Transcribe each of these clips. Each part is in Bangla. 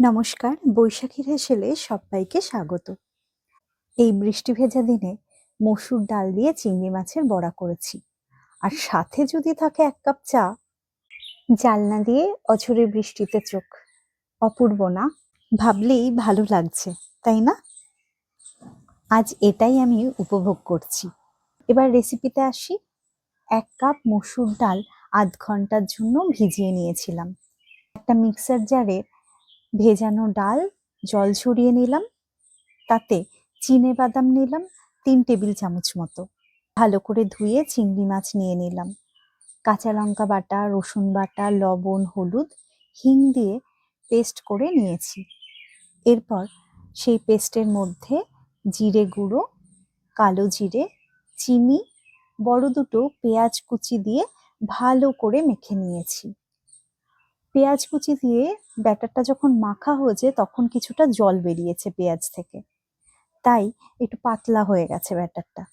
নমস্কার, বৈশাখীর হেসেলে সবাইকে স্বাগত। এই বৃষ্টি ভেজা দিনে মসুর ডাল দিয়ে চিংড়ি মাছের বড়া করেছি। আর সাথে যদি থাকে 1 কাপ চা। জানলা দিয়ে অঝোরে বৃষ্টিতে চোখ, অপূর্ব না? ভাবলেই ভালো লাগছে, তাই না? আজ এটাই আমি উপভোগ করছি। এবার রেসিপিতে আসি। 1 কাপ মসুর ডাল আধ ঘন্টার জন্য ভিজিয়ে নিয়েছিলাম। একটা মিক্সার জারে ভেজানো ডাল জল ঝরিয়ে নিলাম। তাতে চিনেবাদাম নিলাম 3 টেবিল চামচ মতো। ভালো করে ধুয়ে চিংড়ি মাছ নিয়ে নিলাম। কাঁচা লঙ্কা বাটা, রসুন বাটা, লবণ, হলুদ, হিং দিয়ে পেস্ট করে নিয়েছি। এরপর সেই পেস্টের মধ্যে জিরে গুঁড়ো, কালো জিরে, চিনি, বড় দুটো পেঁয়াজ কুচি দিয়ে ভালো করে মেখে নিয়েছি। পেঁয়াজ কুচি দিয়ে ব্যাটারটা যখন মাখা হয়েছে তখন কিছুটা জল বেরিয়েছে পেঁয়াজ থেকে, তাই একটু পাতলা হয়ে গেছে ব্যাটারটা।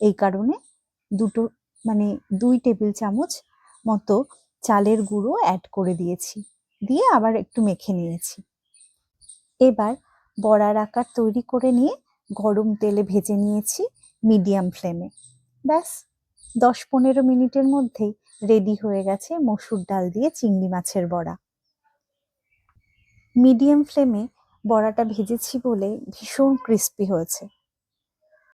এই কারণে 2 টেবিল চামচ মতো চালের গুঁড়ো অ্যাড করে দিয়েছি, দিয়ে আবার একটু মেখে নিয়েছি। এবার বড়ার আকার তৈরি করে নিয়ে গরম তেলে ভেজে নিয়েছি মিডিয়াম ফ্লেমে। ব্যাস 10-15 মিনিটের মধ্যেই রেডি হয়ে গেছে মসুর ডাল দিয়ে চিংড়ি মাছের বড়া। মিডিয়াম ফ্লেমে বড়াটা ভেজেছি বলে ভীষণ ক্রিস্পি হয়েছে।